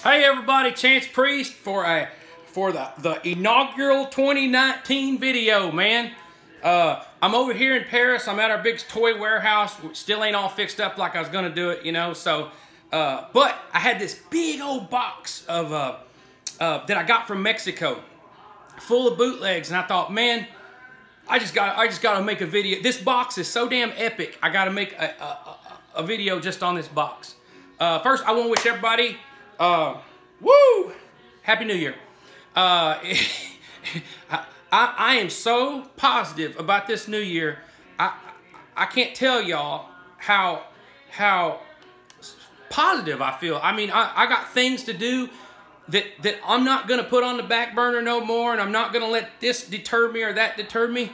Hey everybody, Chance Priest for the inaugural 2019 video, man. I'm over here in Paris. I'm at our big toy warehouse. Still ain't all fixed up like I was gonna do it, you know. So, but I had this big old box of that I got from Mexico, full of bootlegs, and I thought, man, I just gotta make a video. This box is so damn epic. I gotta make a video just on this box. First, I want to wish everybody, woo, Happy New Year. I am so positive about this new year. I can't tell y'all how positive I feel. I mean, I got things to do that I'm not going to put on the back burner no more, and I'm not going to let this deter me or that deter me.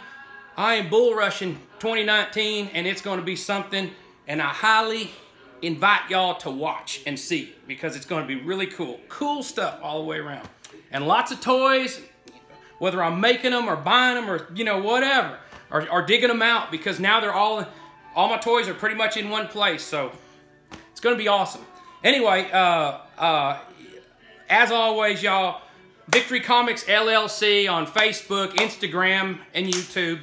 I am bull rushing 2019, and it's going to be something, and I highly invite y'all to watch and see, because it's going to be really cool. Cool stuff all the way around. And lots of toys, whether I'm making them or buying them or, you know, whatever. Or digging them out, because now they're all my toys are pretty much in one place. So it's going to be awesome. Anyway, as always, y'all, Victory Comics LLC on Facebook, Instagram, and YouTube.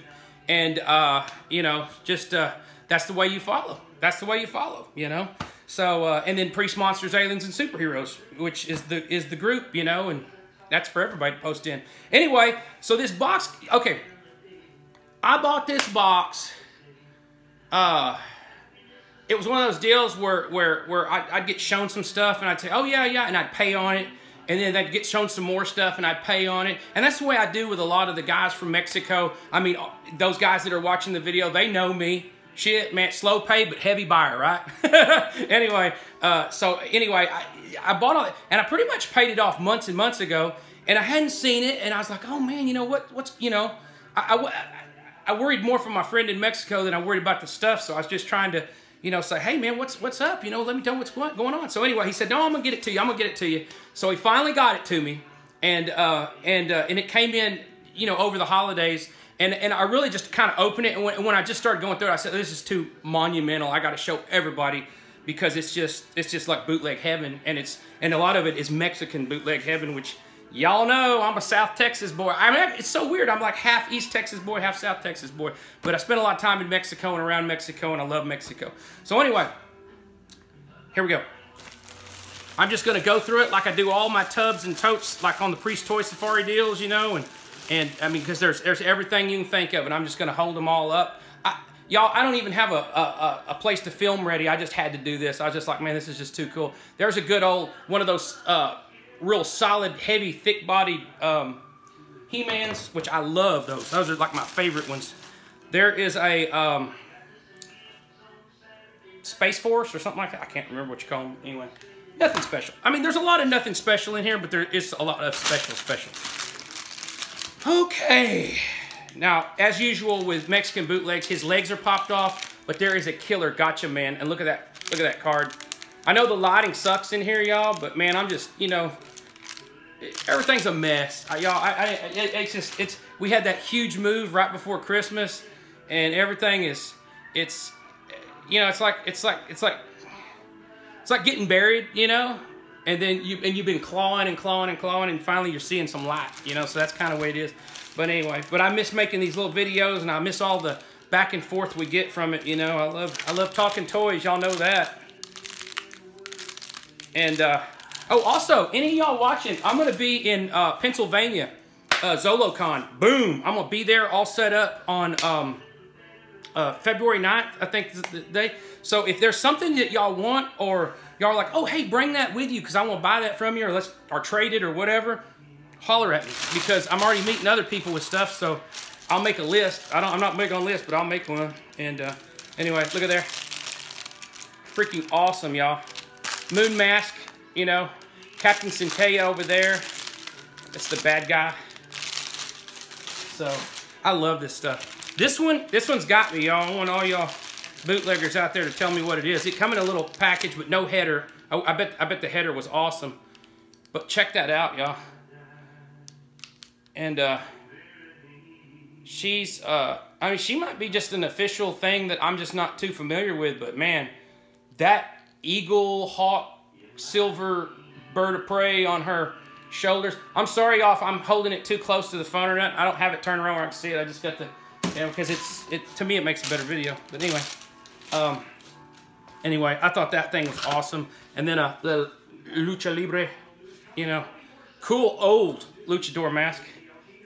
And, you know, just that's the way you follow. That's the way you follow, you know. So and then Priest Monsters, Aliens, and Superheroes, which is the group, you know, and that's for everybody to post in. Anyway, so this box, okay, I bought this box. It was one of those deals where I'd get shown some stuff and I'd say, oh yeah, yeah, and I'd pay on it. And then they'd get shown some more stuff and I'd pay on it. And that's the way I do with a lot of the guys from Mexico. I mean, those guys that are watching the video, they know me. Shit, man, slow pay, but heavy buyer, right? Anyway, I bought all it, and I pretty much paid it off months and months ago, and I hadn't seen it, and I was like, oh man, you know, what's, you know, I worried more for my friend in Mexico than I worried about the stuff, so I was just trying to, you know, say, hey man, what's up? You know, let me know what's going on. So anyway, he said, no, I'm gonna get it to you. I'm gonna get it to you. So he finally got it to me, and it came in, you know, over the holidays. And I really just kind of opened it, and when I just started going through it, I said, this is too monumental. I got to show everybody, because it's just like bootleg heaven, and a lot of it is Mexican bootleg heaven, which y'all know I'm a South Texas boy. I mean, it's so weird. I'm like half East Texas boy, half South Texas boy. But I spent a lot of time in Mexico and around Mexico, and I love Mexico. So anyway, here we go. I'm just going to go through it like I do all my tubs and totes, like on the Priest Toy Safari deals, you know, and I mean, because there's everything you can think of, and I'm just going to hold them all up. Y'all, I don't even have a place to film ready. I just had to do this. I was just like, man, this is just too cool. There's a good old, one of those real solid, heavy, thick-bodied He-Mans, which I love those. Those are like my favorite ones. There is a Space Force or something like that. I can't remember what you call them. Anyway, nothing special. I mean, there's a lot of nothing special in here, but there is a lot of special. Okay, now, as usual with Mexican bootlegs, his legs are popped off, but there is a killer gotcha man, and look at that card. I know the lighting sucks in here, y'all, but man, I'm just, you know, everything's a mess. Y'all, we had that huge move right before Christmas, and everything is, you know, it's like getting buried, you know? And then you've been clawing and clawing and clawing, and finally you're seeing some light, you know. So that's kind of the way it is. But anyway, I miss making these little videos, and I miss all the back and forth we get from it. You know, I love talking toys. Y'all know that. And oh, also, any of y'all watching, I'm gonna be in Pennsylvania, ZoloCon. Boom! I'm gonna be there, all set up on February 9th, I think is the day. So if there's something that y'all want, or y'all are like, oh, hey, bring that with you because I want to buy that from you, or trade it or whatever, holler at me, because I'm already meeting other people with stuff, so I'll make a list. I'm not making a list, but I'll make one. And anyway, look at there. Freaking awesome, y'all. Moon Mask, you know, Captain Centella over there. That's the bad guy. So I love this stuff. This one's got me, y'all. I want all y'all bootleggers out there to tell me what it is. It come in a little package with no header. I bet the header was awesome. But check that out, y'all. And she's I mean, she might be just an official thing that I'm just not too familiar with, but man, that Eagle Hawk silver bird of prey on her shoulders. I'm sorry, y'all, if I'm holding it too close to the phone or not. I don't have it turned around where I can see it. I just got the, you know, because to me it makes a better video. But anyway, I thought that thing was awesome. And then the Lucha Libre, you know, cool old luchador mask.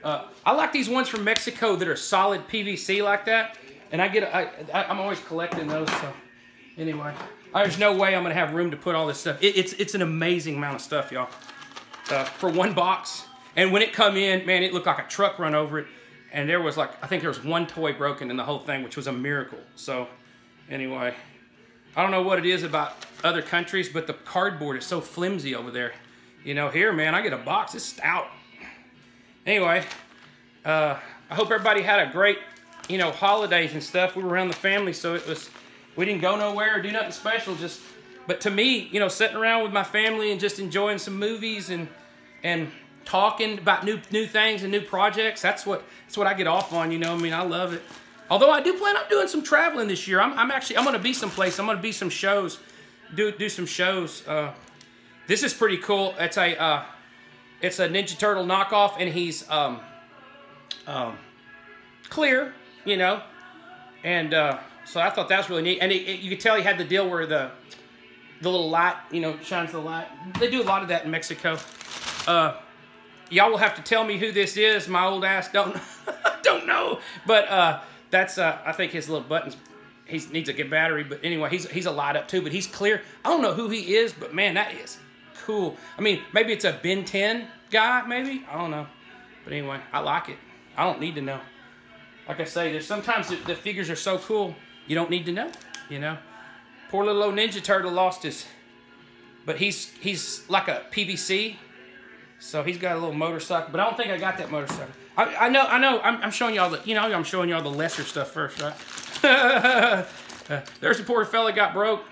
I like these ones from Mexico that are solid PVC like that. And I'm always collecting those. So anyway, there's no way I'm gonna have room to put all this stuff. It's an amazing amount of stuff, y'all. For one box. And when it come in, man, it looked like a truck run over it. And there was like, I think there was one toy broken in the whole thing, which was a miracle. So anyway, I don't know what it is about other countries, but the cardboard is so flimsy over there. You know, here, man, I get a box, it's stout. Anyway, I hope everybody had a great, you know, holidays and stuff. We were around the family, so we didn't go nowhere or do nothing special. But to me, you know, sitting around with my family and just enjoying some movies and talking about new things and new projects, that's what I get off on. You know, I mean, I love it. Although I do plan on doing some traveling this year. I'm going to be someplace. I'm going to be some shows, do some shows. This is pretty cool. It's a Ninja Turtle knockoff, and he's clear, you know, and so I thought that's really neat. And you could tell he had the deal where the little light, you know, shines the light. They do a lot of that in Mexico. Y'all will have to tell me who this is. My old ass don't know, but that's I think his little buttons. He needs a good battery, but anyway, he's a light up too. But he's clear. I don't know who he is, but man, that is cool. I mean, maybe it's a Ben 10 guy, maybe, I don't know. But anyway, I like it. I don't need to know. Like I say, there's sometimes the figures are so cool, you don't need to know, you know. Poor little old Ninja Turtle lost his, but he's like a PVC, so he's got a little motorcycle, but I don't think I got that motorcycle. I know, I'm showing y'all the, you know, I'm showing y'all the lesser stuff first, right? There's the poor fella got broke,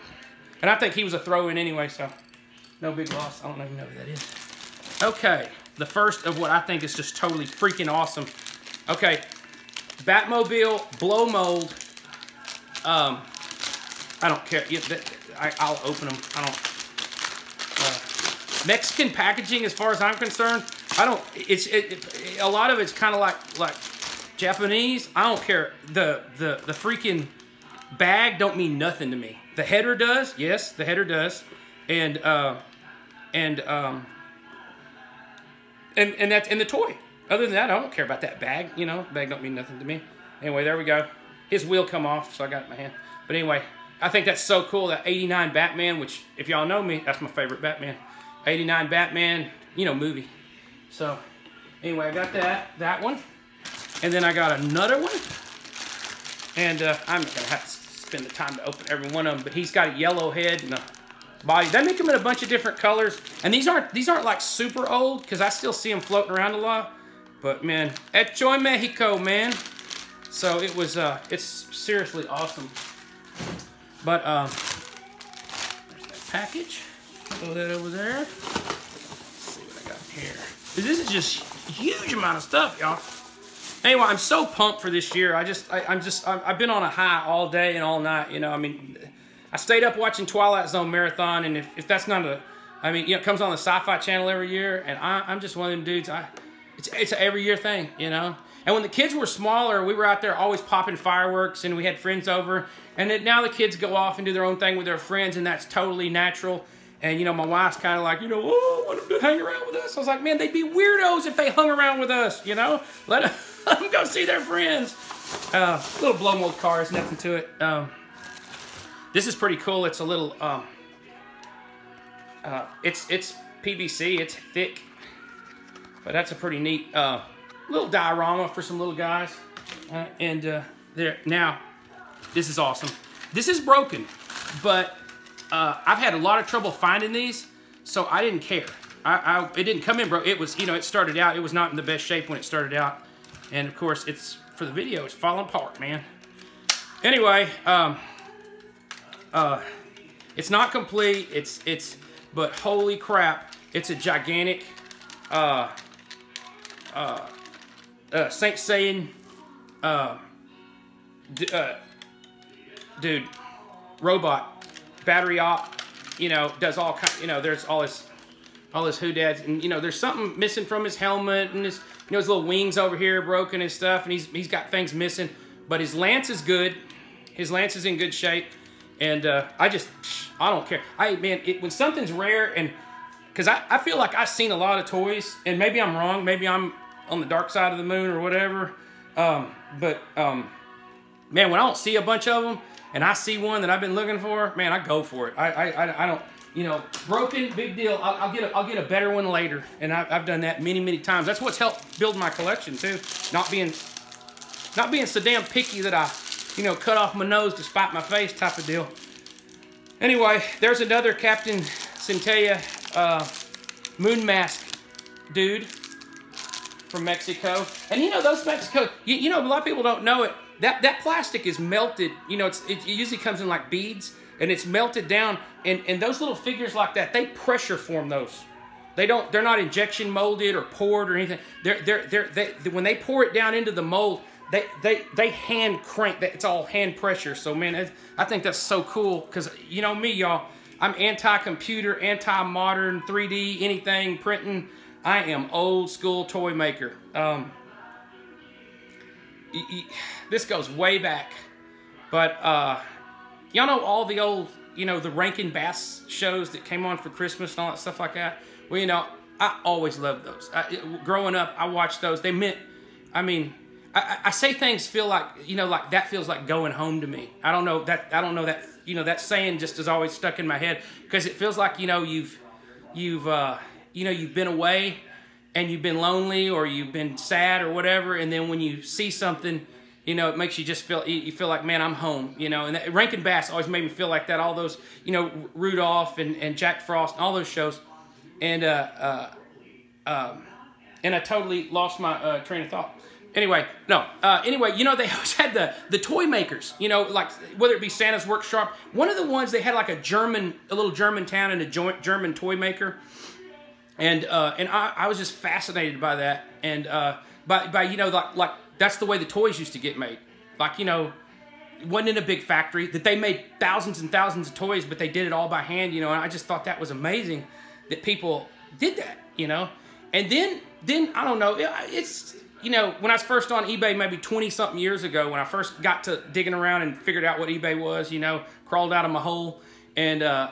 and I think he was a throw-in anyway, so no big loss. I don't even know who that is. Okay, the first of what I think is just totally freaking awesome. Okay, Batmobile blow mold. I don't care. I'll open them. I don't. Mexican packaging, as far as I'm concerned, I don't. A lot of it's kind of like Japanese. I don't care. The freaking bag don't mean nothing to me. The header does. Yes, the header does. And that's in the toy. Other than that, I don't care about that bag. You know, bag don't mean nothing to me. Anyway, there we go. His wheel come off, so I got it in my hand. But anyway, I think that's so cool. That '89 Batman, which if y'all know me, that's my favorite Batman. '89 Batman, you know, movie. So anyway, I got that one, and then I got another one. And I'm not gonna have to spend the time to open every one of them. But he's got a yellow head and a body. They make them in a bunch of different colors, and these aren't like super old because I still see them floating around a lot. But man, hecho en Mexico, man. So it was it's seriously awesome. But there's that package. Throw that over there. Let's see what I got here. This is just a huge amount of stuff, y'all. Anyway, I'm so pumped for this year. I've been on a high all day and all night. You know, I mean, I stayed up watching Twilight Zone Marathon, and if that's not a, I mean, you know, it comes on the Sci-Fi Channel every year, and I'm just one of them dudes. It's an every year thing, you know. And when the kids were smaller, we were out there always popping fireworks, and we had friends over. And then now the kids go off and do their own thing with their friends, and that's totally natural. And, you know, my wife's kind of like, you know, oh, I want them to hang around with us. I was like, man, they'd be weirdos if they hung around with us, you know? Let them go see their friends. Little blow mold car, there's nothing to it. This is pretty cool. It's a little, it's PVC, it's thick. But that's a pretty neat little diorama for some little guys. There, now, this is awesome. This is broken, but I've had a lot of trouble finding these, so I didn't care. It didn't come in broke. It was, you know, it started out. It was not in the best shape when it started out, and of course, it's for the video. It's falling apart, man. Anyway, it's not complete. But holy crap, it's a gigantic Saint Saiyan dude, robot, battery op, you know, does all kind, you know, there's all this all his hoodads, and you know, there's something missing from his helmet, and his, you know, his little wings over here broken and stuff, and he's got things missing. But his lance is good. His lance is in good shape, and I don't care. Man, when something's rare, and because I feel like I've seen a lot of toys, and maybe I'm wrong, maybe I'm on the dark side of the moon or whatever. Man, when I don't see a bunch of them, and I see one that I've been looking for, man, I go for it. I don't, you know, broken, big deal. I'll get a better one later, and I've done that many times. That's what's helped build my collection too. Not being so damn picky that I, you know, cut off my nose to spite my face type of deal. Anyway, there's another Captain Centella moon mask dude from Mexico. And you know, those Mexico, you know, a lot of people don't know it. That plastic is melted. You know, it usually comes in like beads, and it's melted down. And those little figures like that, they pressure form those. They're not injection molded or poured or anything. When they pour it down into the mold, they hand crank. It's all hand pressure. So man, I think that's so cool, because you know me, y'all. I'm anti-computer, anti-modern, 3D, anything, printing. I am old school toy maker. This goes way back, but y'all know all the old, you know, the Rankin Bass shows that came on for Christmas and all that stuff like that. Well, you know, I always loved those. Growing up, I watched those. They meant, I mean, I say things feel like, you know, like that feels like going home to me. I don't know that, you know, that saying just is always stuck in my head, because it feels like, you know, you've been away and you've been lonely, or you've been sad or whatever, and then when you see something, you know, it makes you just feel, you feel like, man, I'm home, you know. And that, Rankin Bass always made me feel like that. All those, you know, Rudolph and Jack Frost and all those shows. And I totally lost my train of thought. Anyway, you know, they always had the toy makers, you know, like whether it be Santa's Workshop. One of the ones, they had like a little German town and a German toy maker. And I was just fascinated by that. And by you know, like that's the way the toys used to get made. Like, you know, it wasn't in a big factory, that they made thousands and thousands of toys, but they did it all by hand, you know. And I just thought that was amazing that people did that, you know. And then I don't know, it's, you know, when I was first on eBay maybe 20-something years ago, when I first got to digging around and figured out what eBay was, you know, crawled out of my hole, and I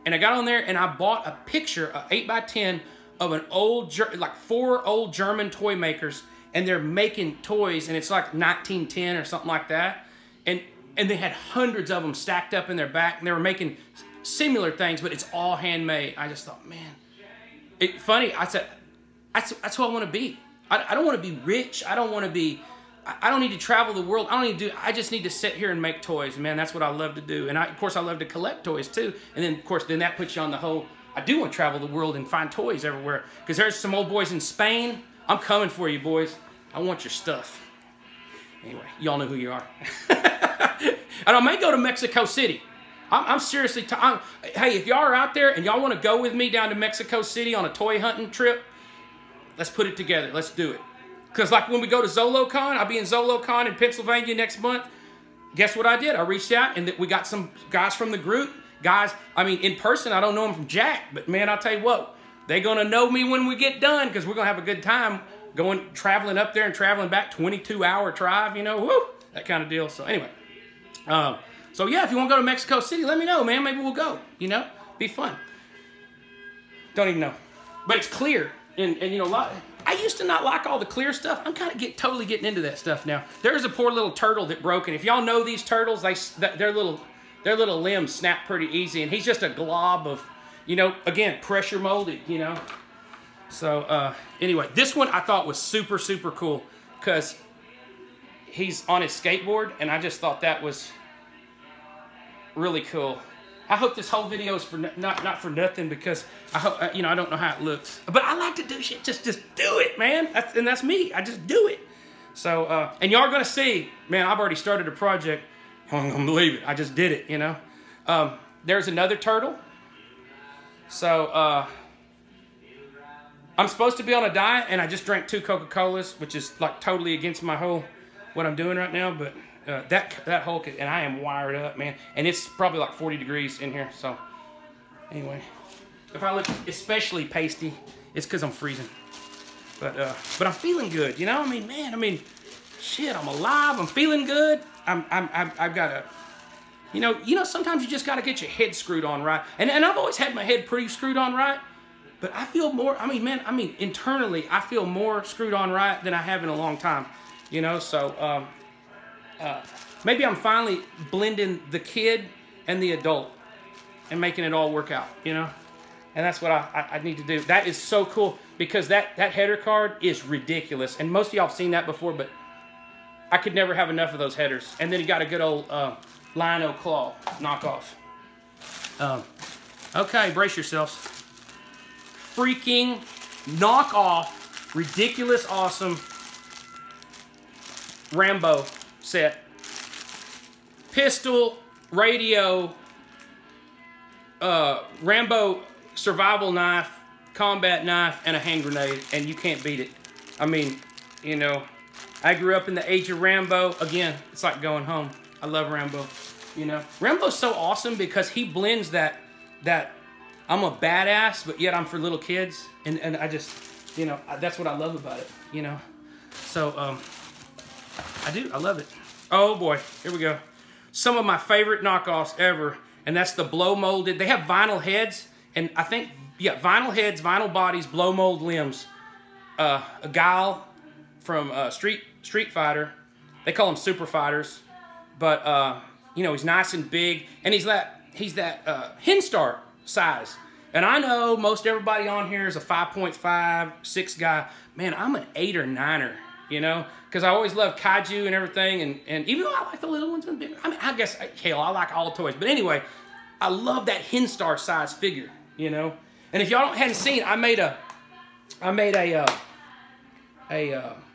got on there and I bought a picture, an 8x10 of an old, like 4 old German toy makers, and they're making toys, and it's like 1910 or something like that, and they had hundreds of them stacked up in their back, and they were making similar things, but it's all handmade. I just thought, man, funny. I said, that's who I want to be. I don't want to be rich. I don't want to be. I don't need to travel the world. I don't need to do. I just need to sit here and make toys, man. That's what I love to do. And of course, I love to collect toys too. And then, of course, then that puts you on the whole. I do want to travel the world and find toys everywhere, because there's some old boys in Spain. I'm coming for you, boys. I want your stuff. Anyway, y'all know who you are. And I may go to Mexico City. I'm seriously. Hey, if y'all are out there and y'all want to go with me down to Mexico City on a toy hunting trip, let's put it together. Let's do it. Because like when we go to ZoloCon, I'll be in ZoloCon in Pennsylvania next month. Guess what I did? I reached out, and we got some guys from the group. Guys, I mean, in person, I don't know them from Jack. But man, I'll tell you what, they're going to know me when we get done, because we're going to have a good time traveling up there and traveling back. 22-hour drive, you know, woo, that kind of deal. So anyway, so yeah, if you want to go to Mexico City, let me know, man. Maybe we'll go, you know, be fun. Don't even know. But it's clear. And you know, I used to not like all the clear stuff. I'm kind of totally getting into that stuff now. There's a poor little turtle that broke, and if y'all know these turtles, their little limbs snap pretty easy, and he's just a glob of, you know, again, pressure molded, you know. So anyway, this one I thought was super, super cool, because he's on his skateboard, and I just thought that was really cool. I hope this whole video is for not for nothing, because I hope, you know, I don't know how it looks, but I like to do shit. Just do it, man. That's me. I just do it. So and y'all are gonna see, man. I've already started a project. You ain't gonna believe it. I just did it. You know. There's another turtle. So I'm supposed to be on a diet, and I just drank 2 Coca-Colas, which is like totally against my whole what I'm doing right now, but. That whole, and I am wired up, man, and it's probably like 40 degrees in here. So anyway, If I look especially pasty, it's because I'm freezing. But I'm feeling good, you know? I mean, man, I mean, shit, I'm alive. I'm feeling good. I've got a, you know, sometimes you just got to get your head screwed on right. And I've always had my head pretty screwed on right. But I feel more, I mean, internally, I feel more screwed on right than I have in a long time, you know? So, maybe I'm finally blending the kid and the adult and making it all work out, you know? And that's what I need to do. That is so cool because that header card is ridiculous. And most of y'all have seen that before, but I could never have enough of those headers. And then you got a good old Lino Claw knockoff. Okay, brace yourselves. Freaking knockoff, ridiculous, awesome Rambo set. Pistol, radio, Rambo survival knife, combat knife, and a hand grenade, and you can't beat it. I mean, you know, I grew up in the age of Rambo. Again, it's like going home. I love Rambo, you know. Rambo's so awesome because he blends that I'm a badass, but yet I'm for little kids, and I just, you know, that's what I love about it, you know. So, I love it. Oh boy, here we go. Some of my favorite knockoffs ever, and that's the blow molded. They have vinyl heads, and I think, yeah, vinyl heads, vinyl bodies, blow mold limbs. A Guile from Street Fighter. They call them super fighters, but you know, he's nice and big, and he's that Hinstar size. And I know most everybody on here is a 5.5, 6 guy. Man, I'm an 8 or 9er, you know, because I always love kaiju and everything, and even though I like the little ones and bigger, I mean, I guess, hell, I like all toys. But anyway, I love that Hinstar size figure, you know. And if y'all hadn't seen, I made a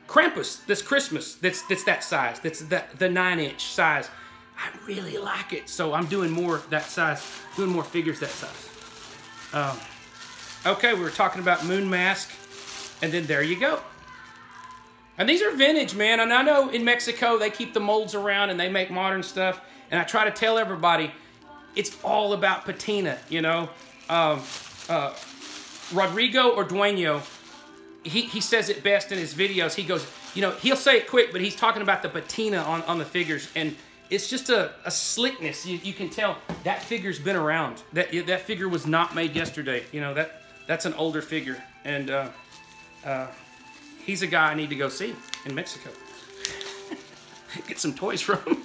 Krampus this Christmas that's that size. That's the 9-inch size. I really like it, so I'm doing more that size, doing more figures that size. Okay, we were talking about Moon Mask, and then there you go. And these are vintage, man. And I know in Mexico they keep the molds around and they make modern stuff. And I try to tell everybody, it's all about patina, you know. Rodrigo Ordueño, he says it best in his videos. He goes, you know, he'll say it quick, but he's talking about the patina on the figures. And it's just a slickness. You can tell that figure's been around. That figure was not made yesterday. You know, that's an older figure. And he's a guy I need to go see in Mexico. Get some toys from him.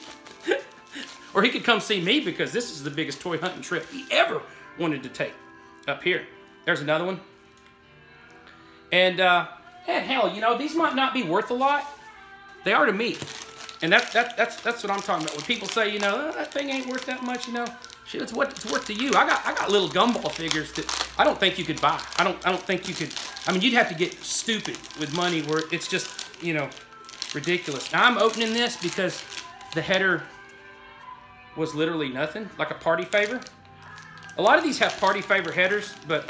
Or he could come see me because this is the biggest toy hunting trip he ever wanted to take up here. There's another one. And hell, you know, these might not be worth a lot. They are to me. And that's what I'm talking about. When people say, you know, oh, that thing ain't worth that much, you know, shit, it's worth to you. I got little gumball figures that I don't think you could buy. I don't think you could. I mean, you'd have to get stupid with money where it's just, you know, ridiculous. Now I'm opening this because the header was literally nothing, like a party favor. A lot of these have party favor headers, but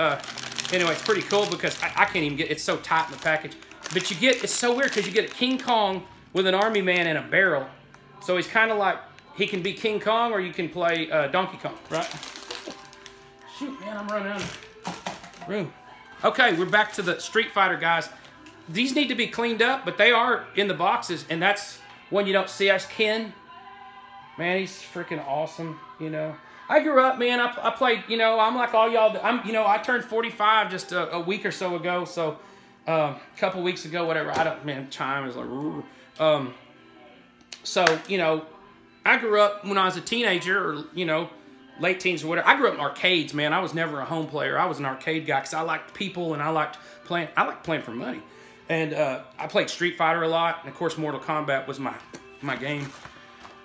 anyway, it's pretty cool because I can't even get, it's so tight in the package. But you get, it's so weird because you get a King Kong with an army man and a barrel. So he's kind of like, he can be King Kong or you can play Donkey Kong, right? Shoot, man, I'm running out of room. Okay, we're back to the Street Fighter guys. These need to be cleaned up, but they are in the boxes, and that's one you don't see. That's Ken. Man, he's freaking awesome, you know. I grew up, man, I played, you know, I'm like all y'all, you know, I turned 45 just a week or so ago, so a couple weeks ago, whatever, man, time is like, so, you know, I grew up when I was a teenager, or, you know, late teens or whatever. I grew up in arcades, man. I was never a home player. I was an arcade guy because I liked people and I liked playing for money. And I played Street Fighter a lot, and of course Mortal Kombat was my game.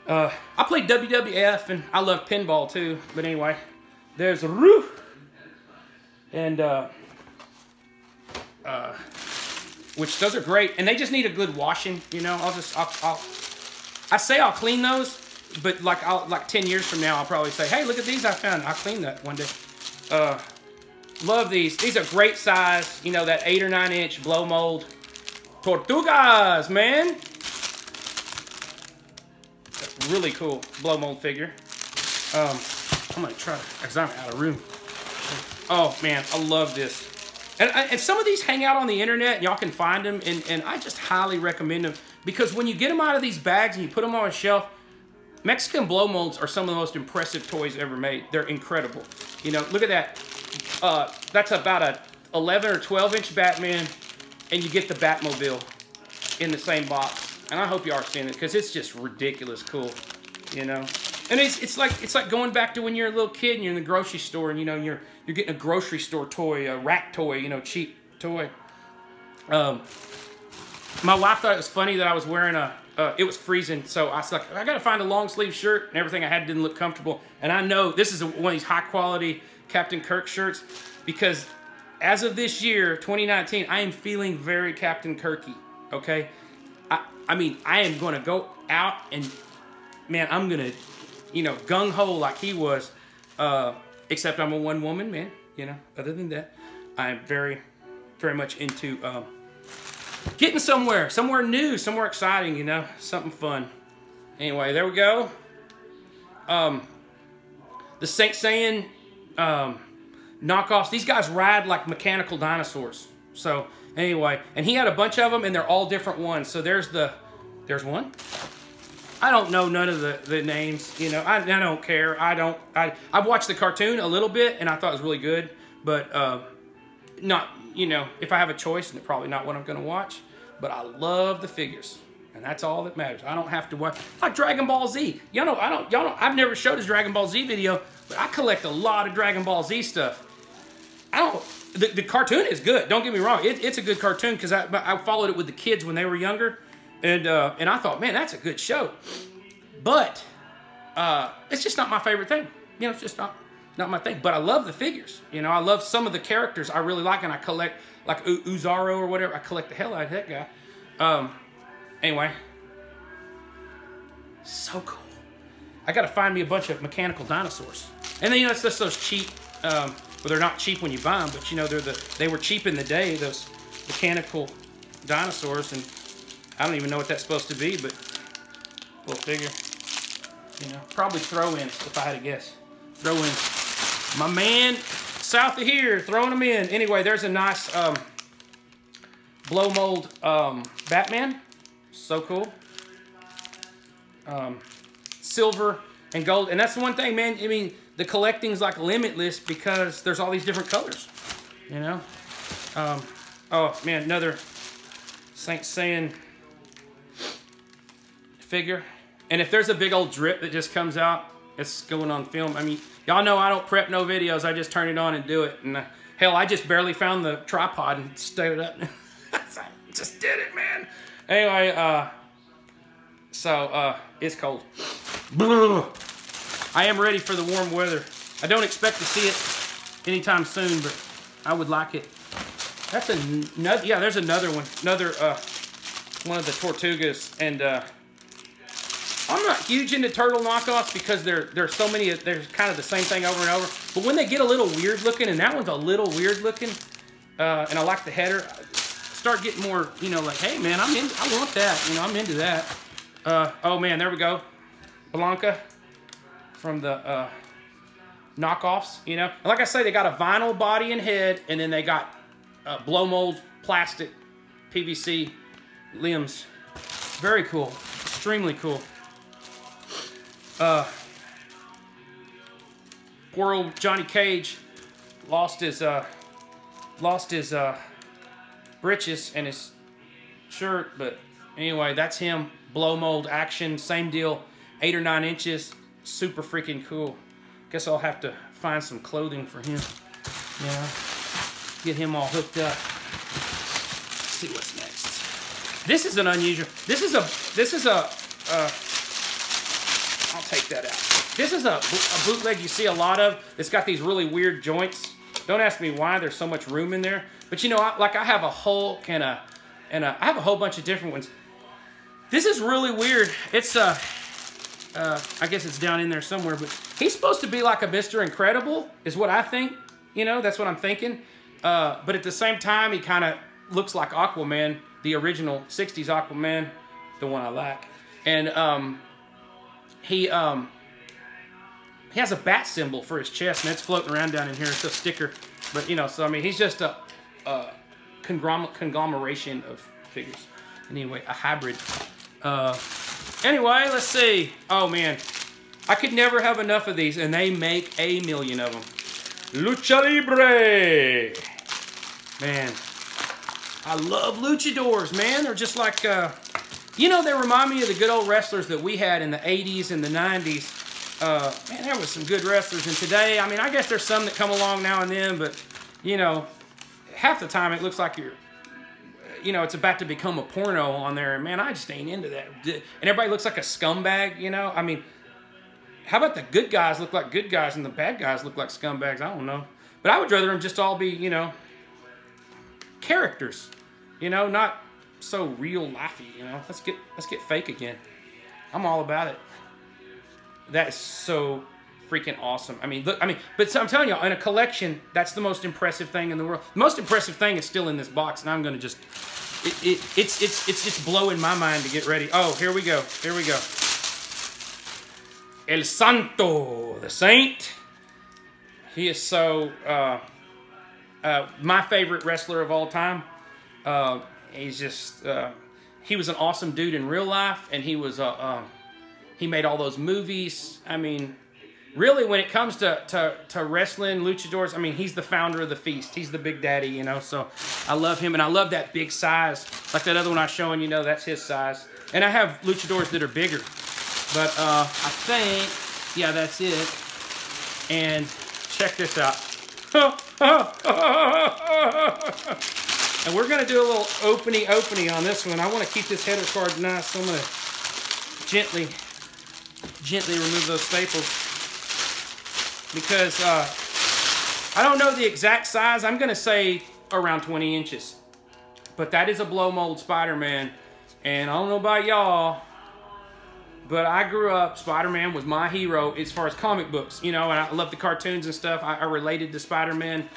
I played WWF, and I love pinball too. But anyway, there's a roof, and which those are great, and they just need a good washing. You know, I say I'll clean those, but like 10 years from now, I'll probably say, hey, look at these I found. I'll clean that one day. Love these. These are great size. You know, that 8 or 9 inch blow mold Tortugas, man. Really cool blow mold figure. I'm gonna try because I'm out of room. Oh, man, I love this. And some of these hang out on the internet, and y'all can find them, and I just highly recommend them, because when you get them out of these bags and you put them on a shelf, Mexican blow molds are some of the most impressive toys ever made. They're incredible. You know, look at that. That's about a 11 or 12-inch Batman, and you get the Batmobile in the same box. And I hope you are seeing it, because it's just ridiculous cool, you know. And it's like going back to when you're a little kid and you're in the grocery store, and you know you're getting a grocery store toy, a rack toy, you know, cheap toy. My wife thought it was funny that I was wearing it was freezing, so I was like, I gotta find a long sleeve shirt, and everything I had didn't look comfortable. And I know this is one of these high quality Captain Kirk shirts, because as of this year, 2019, I am feeling very Captain Kirky. Okay, I mean, I am gonna go out and, man, I'm gonna, you know, gung ho like he was. Except I'm a one woman man. You know. Other than that, I'm very, very much into getting somewhere new, somewhere exciting. You know, something fun. Anyway, there we go. The Saint Saiyan knockoffs. These guys ride like mechanical dinosaurs. So anyway, and he had a bunch of them, and they're all different ones. So there's one. I don't know none of the names, you know. I don't care. I've watched the cartoon a little bit, and I thought it was really good, but not, you know, if I have a choice, and probably not what I'm going to watch. But I love the figures, and that's all that matters. I don't have to watch like Dragon Ball Z. Y'all know I've never showed his Dragon Ball Z video, but I collect a lot of Dragon Ball Z stuff. The cartoon is good. Don't get me wrong. It's a good cartoon, because I followed it with the kids when they were younger. And I thought, man, that's a good show. But it's just not my favorite thing. You know, it's just not my thing. But I love the figures. You know, I love some of the characters I really like, and I collect, like Uzaro or whatever. I collect the hell out of that guy. Anyway. So cool. I got to find me a bunch of mechanical dinosaurs. And then, you know, it's just those cheap, well, they're not cheap when you buy them, but, you know, they were cheap in the day, those mechanical dinosaurs. And I don't even know what that's supposed to be, but little figure. You know, probably throw-ins if I had to guess. Throw-ins. My man south of here, throwing them in. Anyway, there's a nice blow mold Batman. So cool. Silver and gold. And that's the one thing, man. I mean, the collecting's like limitless, because there's all these different colors. You know? Oh, man, another Saint Saiyan figure. And if there's a big old drip that just comes out, it's going on film. I mean, y'all know I don't prep no videos. I just turn it on and do it. And hell, I just barely found the tripod and stayed up. Just did it, man. Anyway, so it's cold. I am ready for the warm weather. I don't expect to see it anytime soon, but I would like it. That's another, yeah, there's another one. Another, one of the Tortugas. And I'm not huge into turtle knockoffs, because there's so many, there's kind of the same thing over and over. But when they get a little weird looking, and that one's a little weird looking, and I like the header, start getting more, you know, like, hey man, I want that, you know, I'm into that. Oh man, there we go. Blanca from the knockoffs, you know. And like I say, they got a vinyl body and head, and then they got blow mold plastic PVC limbs. Very cool, extremely cool. Poor old Johnny Cage lost his britches and his shirt, but anyway, that's him. Blow mold action, same deal, 8 or 9 inches, super freaking cool. Guess I'll have to find some clothing for him. Yeah, get him all hooked up. Let's see what's next. This is an unusual. This is a. I'll take that out. This is a bootleg you see a lot of. It's got these really weird joints. Don't ask me why. There's so much room in there. But you know, I have a Hulk and I have a whole bunch of different ones. This is really weird. It's I guess it's down in there somewhere, but he's supposed to be like a Mr. Incredible, is what I think. You know, that's what I'm thinking. But at the same time, he kind of looks like Aquaman, the original 60s Aquaman, the one I like. And he has a bat symbol for his chest, and it's floating around down in here. It's a sticker. But, you know, so, I mean, he's just a conglomeration of figures. Anyway, a hybrid. Anyway, let's see. Oh, man. I could never have enough of these, and they make a million of them. Lucha Libre. Man. I love luchadors, man. They're just like, you know, they remind me of the good old wrestlers that we had in the 80s and the 90s. Man, there was some good wrestlers. And today, I mean, I guess there's some that come along now and then, but, you know, half the time it looks like you're, you know, it's about to become a porno on there. And, man, I just ain't into that. And everybody looks like a scumbag, you know? I mean, how about the good guys look like good guys and the bad guys look like scumbags? I don't know. But I would rather them just all be, you know, characters. You know, not so real laughy, you know. Let's get fake again. I'm all about it. That is so freaking awesome. I mean, look, but I'm telling you, in a collection, that's the most impressive thing in the world. The most impressive thing is still in this box, and I'm gonna just it's just blowing my mind to get ready. Oh, here we go. Here we go. El Santo, the Saint. He is so my favorite wrestler of all time. He's just he was an awesome dude in real life, and he was he made all those movies. I mean, really, when it comes to wrestling, luchadors, I mean, he's the founder of the feast. He's the big daddy, you know, so I love him, and I love that big size. Like that other one I was showing, you know, that's his size. And I have luchadors that are bigger, but I think, yeah, that's it. And check this out. And we're going to do a little openy on this one. I want to keep this header card nice, so I'm going to gently remove those staples. Because I don't know the exact size. I'm going to say around 20 inches. But that is a blow mold Spider-Man. And I don't know about y'all, but I grew up, Spider-Man was my hero as far as comic books. You know, and I love the cartoons and stuff. I related to Spider-Man.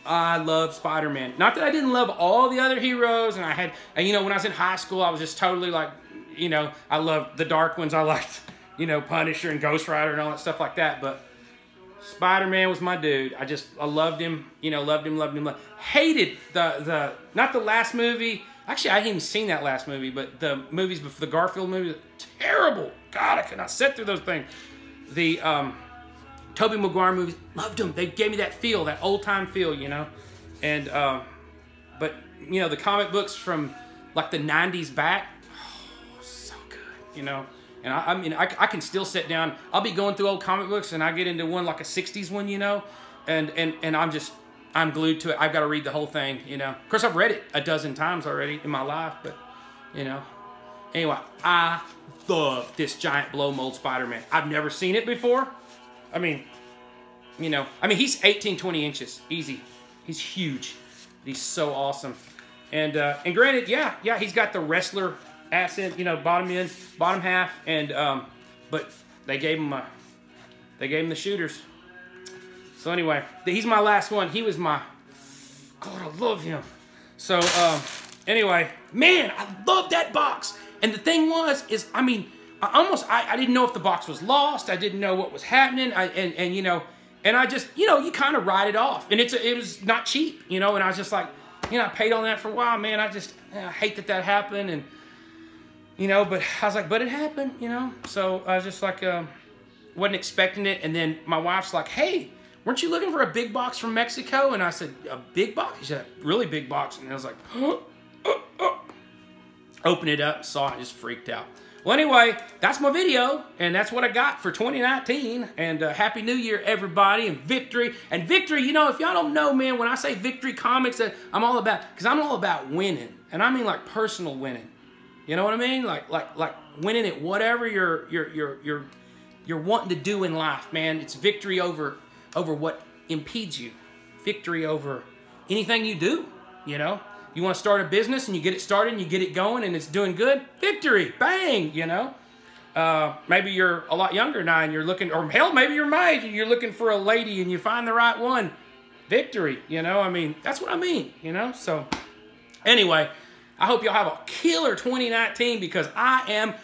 I love Spider-Man. Not that I didn't love all the other heroes, and you know, when I was in high school, I was just totally like, you know, I loved the dark ones. I liked, you know, Punisher and Ghost Rider and all that stuff like that, but Spider-Man was my dude. I loved him, you know, loved him. Hated not the last movie. Actually, I hadn't even seen that last movie, but the movies before, the Garfield movies, terrible. God, I could not sit through those things. The Tobey Maguire movies, loved them. They gave me that feel, that old-time feel, you know. And, but, you know, the comic books from, like, the 90s back, oh, so good, you know. And, I mean, I can still sit down. I'll be going through old comic books, and I get into one, like a 60s one, you know. And I'm glued to it. I've got to read the whole thing, you know. Of course, I've read it a dozen times already in my life, but, you know. Anyway, I love this giant blow mold Spider-Man. I've never seen it before. I mean, you know, he's 18, 20 inches, easy. He's huge. He's so awesome. And granted, yeah, he's got the wrestler ass in, you know, bottom half, and but they gave him the shooters. So anyway, he's my last one. He was my, God, I love him. So anyway, man, I love that box. And the thing is, I mean, I didn't know if the box was lost. I didn't know what was happening. And you know, and I just, you know, you kind of write it off. And it was not cheap, you know. And I was just like, you know, I paid on that for a while, man. I hate that happened. And, you know, but I was like, but it happened, you know. So I was just like, wasn't expecting it. And then my wife's like, hey, weren't you looking for a big box from Mexico? And I said, a big box? She said, a really big box. And I was like, opened it up, saw it, just freaked out. Well, anyway, that's my video, and that's what I got for 2019. And Happy New Year, everybody, and victory. And victory, you know, if y'all don't know, man, when I say victory comics, I'm all about, because I'm all about winning. And I mean like personal winning. You know what I mean? Like winning at whatever you're wanting to do in life, man. It's victory over what impedes you. Victory over anything you do, you know. You want to start a business and you get it started and you get it going and it's doing good, victory, bang, you know. Maybe you're a lot younger now and you're looking, or hell, maybe you're my age and you're looking for a lady and you find the right one, victory, you know. I mean, that's what I mean, you know. So anyway, I hope y'all have a killer 2019, because I am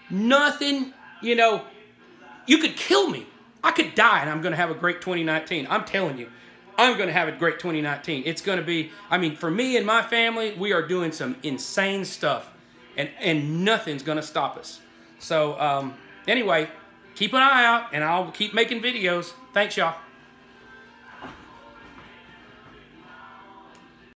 nothing, you know. You could kill me. I could die and I'm going to have a great 2019. I'm telling you. I'm going to have a great 2019. It's going to be, I mean, for me and my family, we are doing some insane stuff, and nothing's going to stop us. So anyway, keep an eye out, and I'll keep making videos. Thanks, y'all.